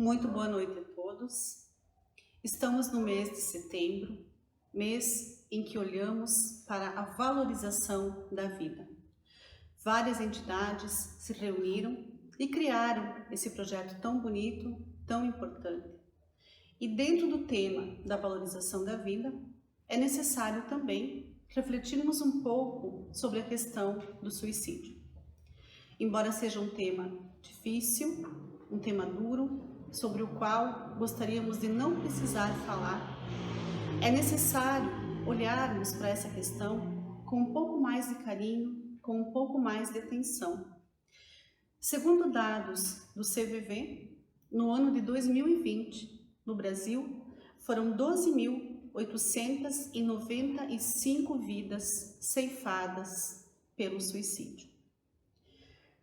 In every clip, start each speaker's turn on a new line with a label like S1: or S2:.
S1: Muito boa noite a todos. Estamos no mês de setembro, mês em que olhamos para a valorização da vida. Várias entidades se reuniram e criaram esse projeto tão bonito, tão importante. E dentro do tema da valorização da vida, é necessário também refletirmos um pouco sobre a questão do suicídio. Embora seja um tema difícil, um tema duro, sobre o qual gostaríamos de não precisar falar, é necessário olharmos para essa questão com um pouco mais de carinho, com um pouco mais de atenção. Segundo dados do CVV, no ano de 2020, no Brasil, foram 12.895 vidas ceifadas pelo suicídio.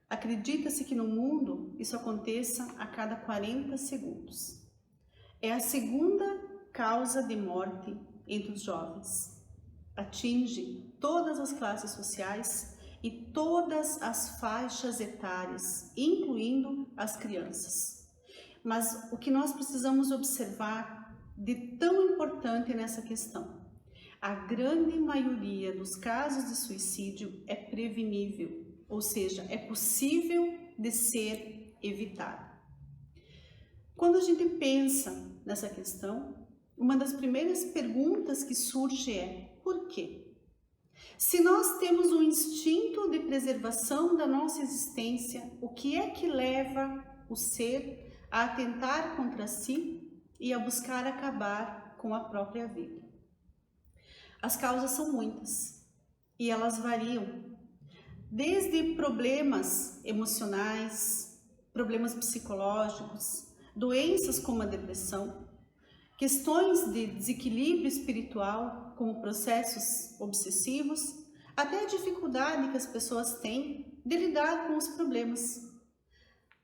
S1: Acredita-se que no mundo isso aconteça a cada 40 segundos. É a segunda causa de morte entre os jovens. Atinge todas as classes sociais e todas as faixas etárias, incluindo as crianças. Mas o que nós precisamos observar de tão importante nessa questão? A grande maioria dos casos de suicídio é prevenível. Ou seja, é possível de ser evitado. Quando a gente pensa nessa questão, uma das primeiras perguntas que surge é: por quê? Se nós temos um instinto de preservação da nossa existência, o que é que leva o ser a atentar contra si e a buscar acabar com a própria vida? As causas são muitas e elas variam. Desde problemas emocionais, problemas psicológicos, doenças como a depressão, questões de desequilíbrio espiritual, como processos obsessivos, até a dificuldade que as pessoas têm de lidar com os problemas.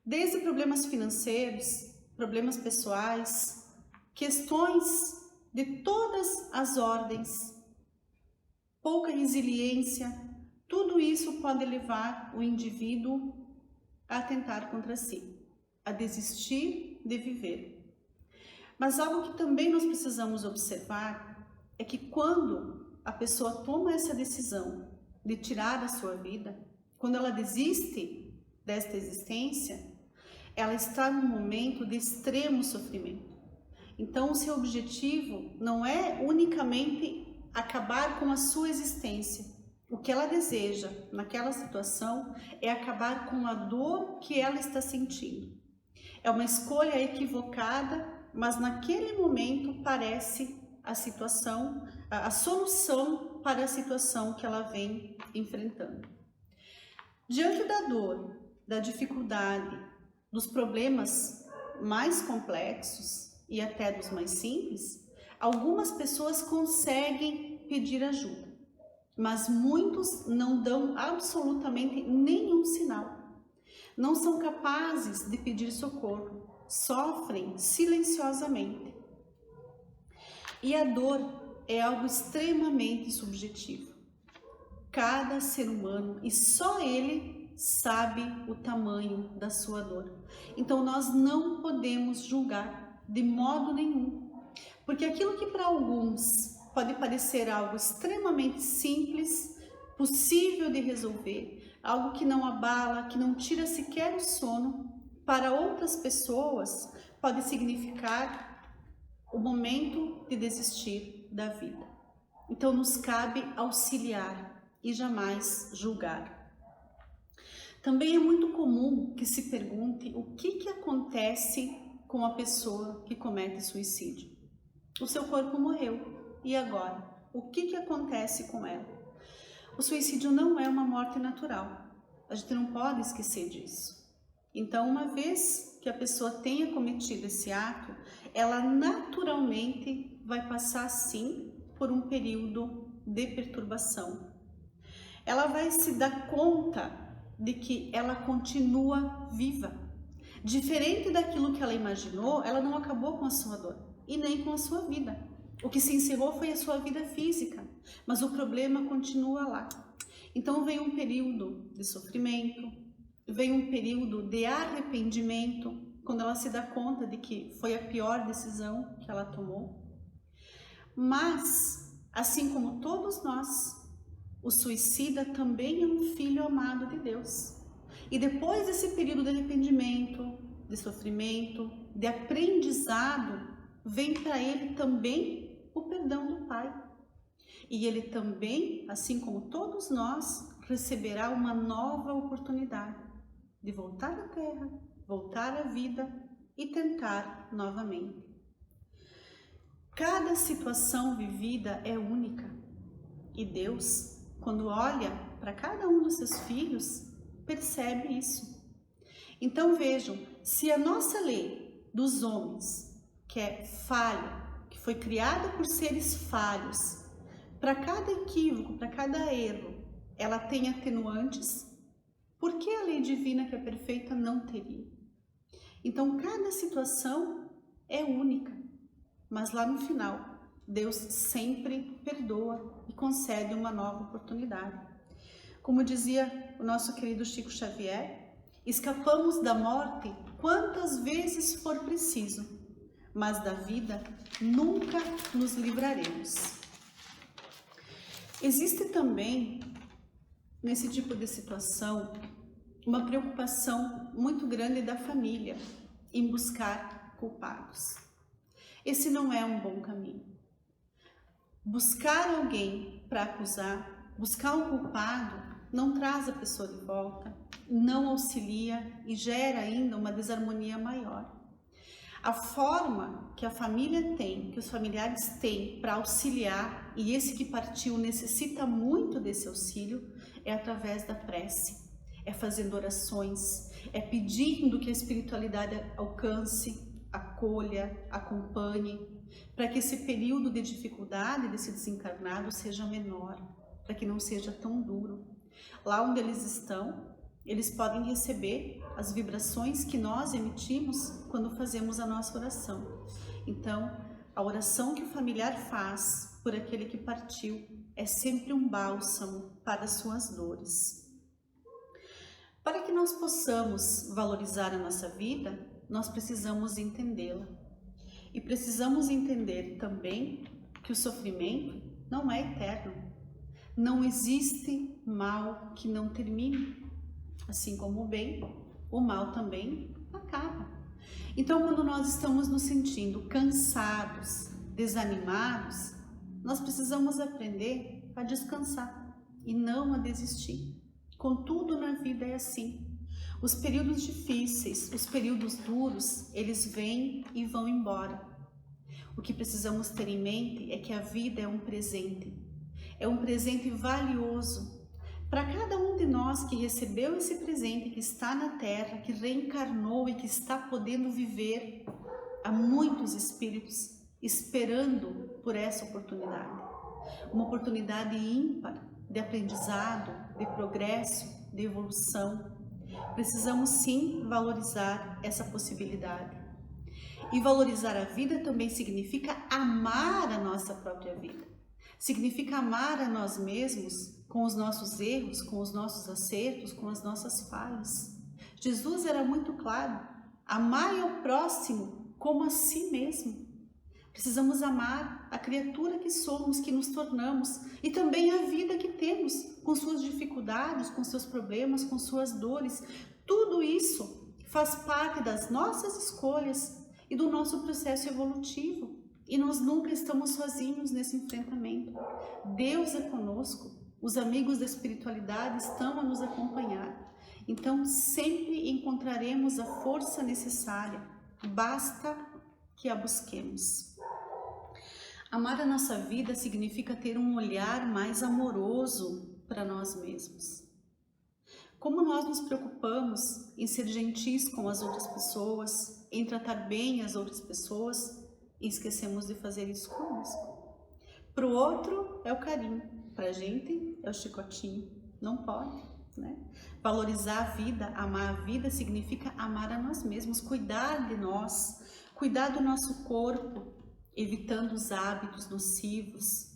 S1: Desde problemas financeiros, problemas pessoais, questões de todas as ordens, pouca resiliência. Tudo isso pode levar o indivíduo a atentar contra si, a desistir de viver. Mas algo que também nós precisamos observar é que quando a pessoa toma essa decisão de tirar a sua vida, quando ela desiste desta existência, ela está num momento de extremo sofrimento. Então, o seu objetivo não é unicamente acabar com a sua existência. O que ela deseja naquela situação é acabar com a dor que ela está sentindo. É uma escolha equivocada, mas naquele momento parece a situação, a solução para a situação que ela vem enfrentando. Diante da dor, da dificuldade, dos problemas mais complexos e até dos mais simples, algumas pessoas conseguem pedir ajuda. Mas muitos não dão absolutamente nenhum sinal. Não são capazes de pedir socorro, sofrem silenciosamente. E a dor é algo extremamente subjetivo. Cada ser humano, e só ele, sabe o tamanho da sua dor. Então nós não podemos julgar de modo nenhum, porque aquilo que para alguns pode parecer algo extremamente simples, possível de resolver, algo que não abala, que não tira sequer o sono, para outras pessoas pode significar o momento de desistir da vida. Então nos cabe auxiliar e jamais julgar. Também é muito comum que se pergunte o que acontece com a pessoa que comete suicídio. O seu corpo morreu. E agora? O que acontece com ela? O suicídio não é uma morte natural. A gente não pode esquecer disso. Então, uma vez que a pessoa tenha cometido esse ato, ela naturalmente vai passar, sim, por um período de perturbação. Ela vai se dar conta de que ela continua viva. Diferente daquilo que ela imaginou, ela não acabou com a sua dor e nem com a sua vida. O que se encerrou foi a sua vida física, mas o problema continua lá. Então vem um período de sofrimento, vem um período de arrependimento, quando ela se dá conta de que foi a pior decisão que ela tomou. Mas, assim como todos nós, o suicida também é um filho amado de Deus. E depois desse período de arrependimento, de sofrimento, de aprendizado, vem para ele também o perdão do Pai. E ele também, assim como todos nós, receberá uma nova oportunidade de voltar à terra, voltar à vida e tentar novamente. Cada situação vivida é única e Deus, quando olha para cada um dos seus filhos, percebe isso. Então vejam, se a nossa lei dos homens, que é falha, que foi criada por seres falhos, para cada equívoco, para cada erro, ela tem atenuantes, por que a lei divina, que é perfeita, não teria? Então cada situação é única, mas lá no final, Deus sempre perdoa e concede uma nova oportunidade. Como dizia o nosso querido Chico Xavier, escapamos da morte quantas vezes for preciso, mas da vida nunca nos livraremos. Existe também, nesse tipo de situação, uma preocupação muito grande da família em buscar culpados. Esse não é um bom caminho. Buscar alguém para acusar, buscar um culpado, não traz a pessoa de volta, não auxilia e gera ainda uma desarmonia maior. A forma que a família tem, que os familiares têm para auxiliar, e esse que partiu necessita muito desse auxílio, é através da prece, é fazendo orações, é pedindo que a espiritualidade alcance, acolha, acompanhe, para que esse período de dificuldade desse desencarnado seja menor, para que não seja tão duro. Lá onde eles estão, eles podem receber as vibrações que nós emitimos quando fazemos a nossa oração. Então, a oração que o familiar faz por aquele que partiu é sempre um bálsamo para as suas dores. Para que nós possamos valorizar a nossa vida, nós precisamos entendê-la. E precisamos entender também que o sofrimento não é eterno. Não existe mal que não termine. Assim como o bem, o mal também acaba. Então, quando nós estamos nos sentindo cansados, desanimados, nós precisamos aprender a descansar e não a desistir. Contudo, na vida é assim. Os períodos difíceis, os períodos duros, eles vêm e vão embora. O que precisamos ter em mente é que a vida é um presente valioso para cada um de nós que recebeu esse presente, que está na Terra, que reencarnou e que está podendo viver. Há muitos espíritos esperando por essa oportunidade. Uma oportunidade ímpar de aprendizado, de progresso, de evolução. Precisamos sim valorizar essa possibilidade. E valorizar a vida também significa amar a nossa própria vida. Significa amar a nós mesmos com os nossos erros, com os nossos acertos, com as nossas falhas. Jesus era muito claro: amai ao próximo como a si mesmo. Precisamos amar a criatura que somos, que nos tornamos, e também a vida que temos, com suas dificuldades, com seus problemas, com suas dores. Tudo isso faz parte das nossas escolhas e do nosso processo evolutivo. E nós nunca estamos sozinhos nesse enfrentamento. Deus é conosco, os amigos da espiritualidade estão a nos acompanhar. Então sempre encontraremos a força necessária, basta que a busquemos. Amar a nossa vida significa ter um olhar mais amoroso para nós mesmos. Como nós nos preocupamos em ser gentis com as outras pessoas, em tratar bem as outras pessoas, e esquecemos de fazer isso conosco. Para o outro é o carinho, para a gente é o chicotinho. Não pode, né? Valorizar a vida, amar a vida significa amar a nós mesmos, cuidar de nós, cuidar do nosso corpo, evitando os hábitos nocivos,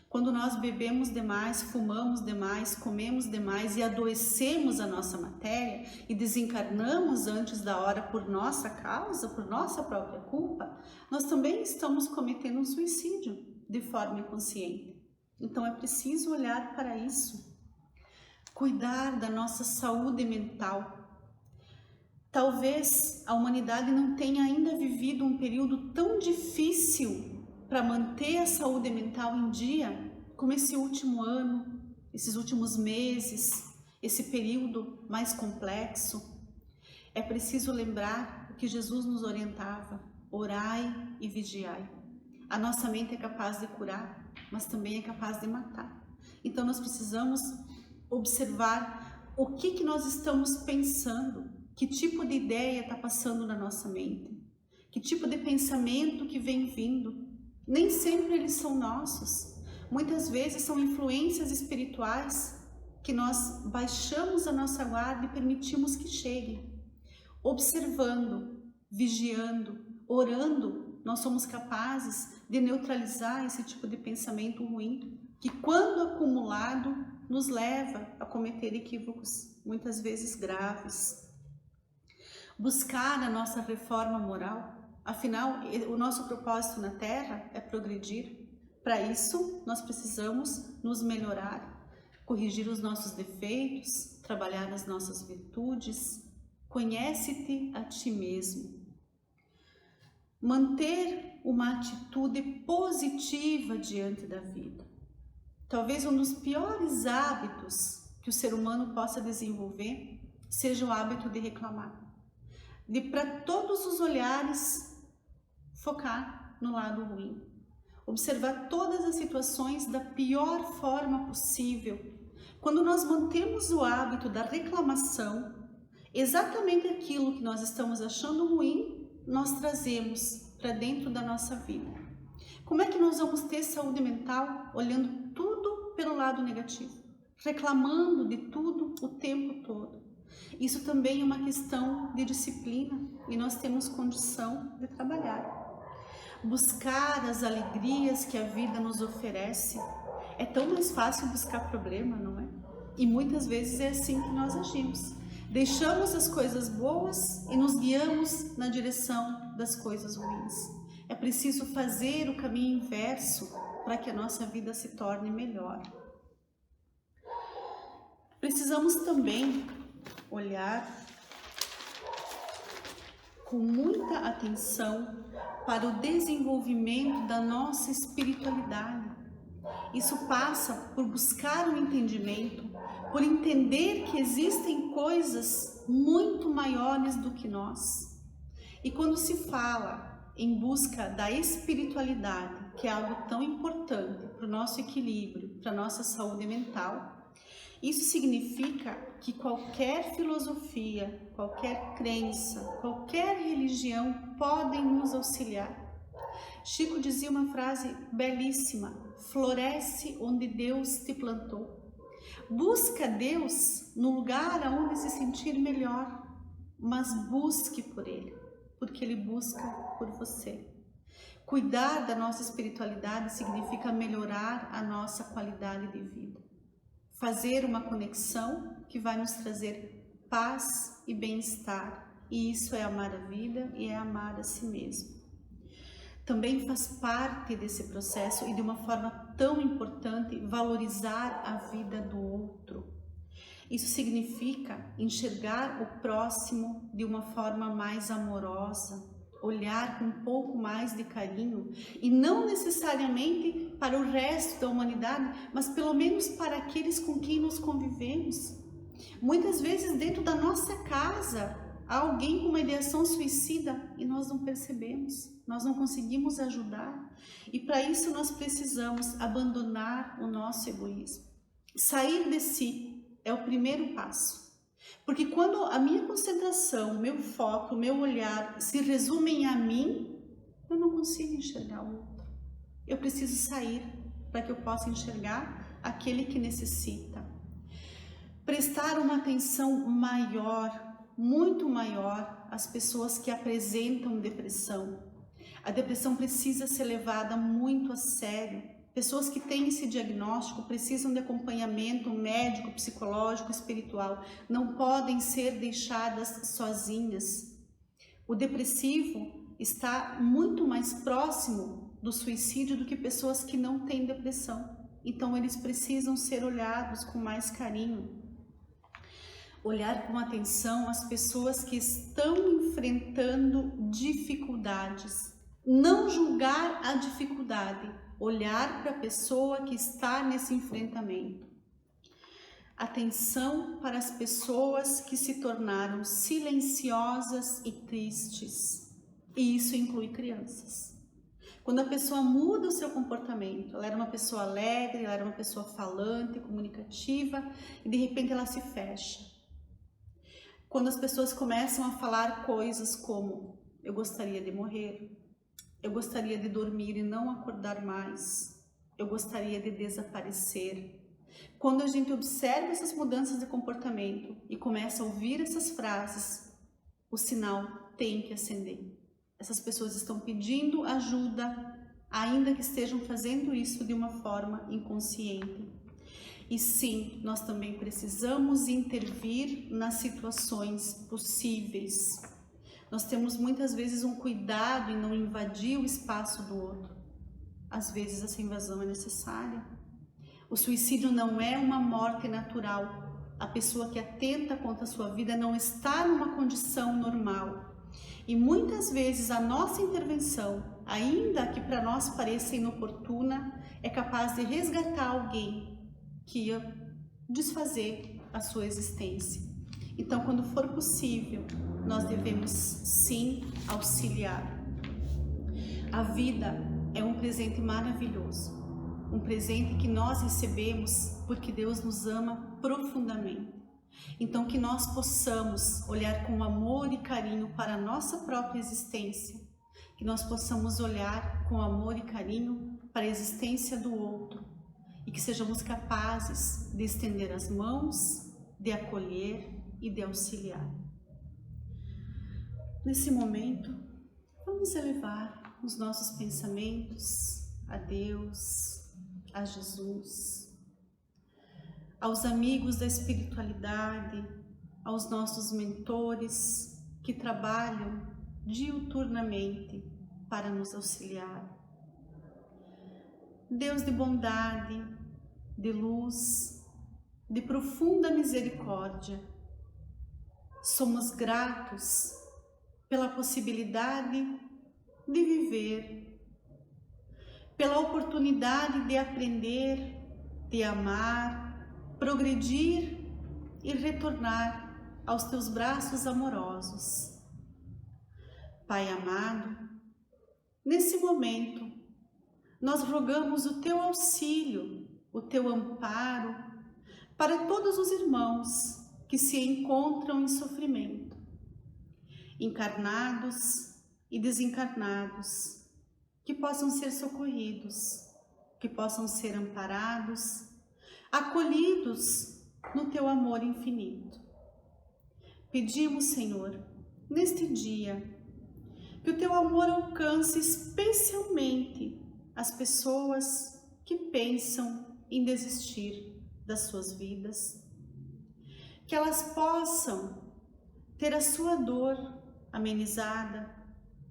S1: Quando nós bebemos demais, fumamos demais, comemos demais e adoecemos a nossa matéria e desencarnamos antes da hora por nossa causa, por nossa própria culpa, nós também estamos cometendo um suicídio de forma inconsciente. Então é preciso olhar para isso, cuidar da nossa saúde mental. Talvez a humanidade não tenha ainda vivido um período tão difícil para manter a saúde mental em dia, como esse último ano, esses últimos meses, esse período mais complexo. É preciso lembrar o que Jesus nos orientava: orai e vigiai. A nossa mente é capaz de curar, mas também é capaz de matar. Então nós precisamos observar o que nós estamos pensando, que tipo de ideia está passando na nossa mente, que tipo de pensamento que vem vindo. Nem sempre eles são nossos. Muitas vezes são influências espirituais que nós baixamos a nossa guarda e permitimos que cheguem. Observando, vigiando, orando, nós somos capazes de neutralizar esse tipo de pensamento ruim, que quando acumulado nos leva a cometer equívocos, muitas vezes graves. Buscar a nossa reforma moral. Afinal, o nosso propósito na Terra é progredir. Para isso, nós precisamos nos melhorar, corrigir os nossos defeitos, trabalhar as nossas virtudes. Conhece-te a ti mesmo. Manter uma atitude positiva diante da vida. Talvez um dos piores hábitos que o ser humano possa desenvolver seja o hábito de reclamar. De para todos os olhares focar no lado ruim, observar todas as situações da pior forma possível. Quando nós mantemos o hábito da reclamação, exatamente aquilo que nós estamos achando ruim, nós trazemos para dentro da nossa vida. Como é que nós vamos ter saúde mental olhando tudo pelo lado negativo, reclamando de tudo o tempo todo? Isso também é uma questão de disciplina e nós temos condição de trabalhar. Buscar as alegrias que a vida nos oferece. É tão mais fácil buscar problema, não é? E muitas vezes é assim que nós agimos. Deixamos as coisas boas e nos guiamos na direção das coisas ruins. É preciso fazer o caminho inverso para que a nossa vida se torne melhor. Precisamos também olhar com muita atenção para o desenvolvimento da nossa espiritualidade. Isso passa por buscar um entendimento, por entender que existem coisas muito maiores do que nós. E quando se fala em busca da espiritualidade, que é algo tão importante para o nosso equilíbrio, para a nossa saúde mental, isso significa que qualquer filosofia, qualquer crença, qualquer religião podem nos auxiliar. Chico dizia uma frase belíssima: floresce onde Deus te plantou. Busca Deus no lugar onde se sentir melhor, mas busque por Ele, porque Ele busca por você. Cuidar da nossa espiritualidade significa melhorar a nossa qualidade de vida. Fazer uma conexão que vai nos trazer paz e bem-estar. E isso é amar a vida e é amar a si mesmo. Também faz parte desse processo e de uma forma tão importante valorizar a vida do outro. Isso significa enxergar o próximo de uma forma mais amorosa, olhar com um pouco mais de carinho e não necessariamente para o resto da humanidade, mas pelo menos para aqueles com quem nós convivemos. Muitas vezes dentro da nossa casa há alguém com uma ideação suicida e nós não percebemos, nós não conseguimos ajudar. E para isso nós precisamos abandonar o nosso egoísmo. Sair de si é o primeiro passo. Porque quando a minha concentração, o meu foco, o meu olhar se resumem a mim, eu não consigo enxergar o outro. Eu preciso sair para que eu possa enxergar aquele que necessita. Prestar uma atenção maior, muito maior, às pessoas que apresentam depressão. A depressão precisa ser levada muito a sério. Pessoas que têm esse diagnóstico precisam de acompanhamento médico, psicológico, espiritual. Não podem ser deixadas sozinhas. O depressivo está muito mais próximo do suicídio do que pessoas que não têm depressão. Então, eles precisam ser olhados com mais carinho. Olhar com atenção as pessoas que estão enfrentando dificuldades. Não julgar a dificuldade, olhar para a pessoa que está nesse enfrentamento. Atenção para as pessoas que se tornaram silenciosas e tristes. E isso inclui crianças. Quando a pessoa muda o seu comportamento, ela era uma pessoa alegre, ela era uma pessoa falante, comunicativa, e de repente ela se fecha. Quando as pessoas começam a falar coisas como: eu gostaria de morrer, eu gostaria de dormir e não acordar mais, eu gostaria de desaparecer. Quando a gente observa essas mudanças de comportamento e começa a ouvir essas frases, o sinal tem que acender. Essas pessoas estão pedindo ajuda, ainda que estejam fazendo isso de uma forma inconsciente. E sim, nós também precisamos intervir nas situações possíveis. Nós temos muitas vezes um cuidado em não invadir o espaço do outro. Às vezes essa invasão é necessária. O suicídio não é uma morte natural. A pessoa que atenta contra a sua vida não está numa condição normal. E muitas vezes a nossa intervenção, ainda que para nós pareça inoportuna, é capaz de resgatar alguém que ia desfazer a sua existência. Então, quando for possível, nós devemos sim auxiliar. A vida é um presente maravilhoso, um presente que nós recebemos porque Deus nos ama profundamente. Então, que nós possamos olhar com amor e carinho para a nossa própria existência, que nós possamos olhar com amor e carinho para a existência do outro e que sejamos capazes de estender as mãos, de acolher e de auxiliar. Nesse momento, vamos elevar os nossos pensamentos a Deus, a Jesus, aos amigos da espiritualidade, aos nossos mentores que trabalham diuturnamente para nos auxiliar. Deus de bondade, de luz, de profunda misericórdia, somos gratos pela possibilidade de viver, pela oportunidade de aprender, de amar, progredir e retornar aos teus braços amorosos. Pai amado, nesse momento, nós rogamos o teu auxílio, o teu amparo para todos os irmãos que se encontram em sofrimento, encarnados e desencarnados, que possam ser socorridos, que possam ser amparados, acolhidos no teu amor infinito. Pedimos, Senhor, neste dia, que o teu amor alcance especialmente as pessoas que pensam em desistir das suas vidas, que elas possam ter a sua dor amenizada,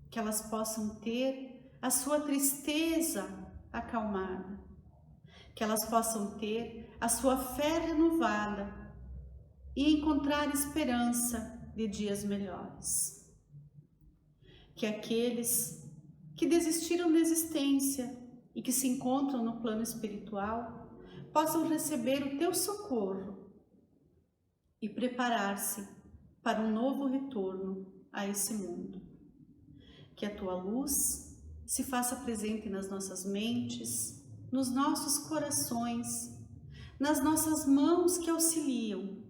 S1: que elas possam ter a sua tristeza acalmada, que elas possam ter a sua fé renovada e encontrar esperança de dias melhores. Que aqueles que desistiram da existência e que se encontram no plano espiritual possam receber o teu socorro e preparar-se para um novo retorno a esse mundo. Que a tua luz se faça presente nas nossas mentes, nos nossos corações, nas nossas mãos que auxiliam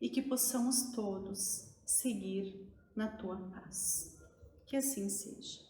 S1: e que possamos todos seguir na tua paz. Que assim seja.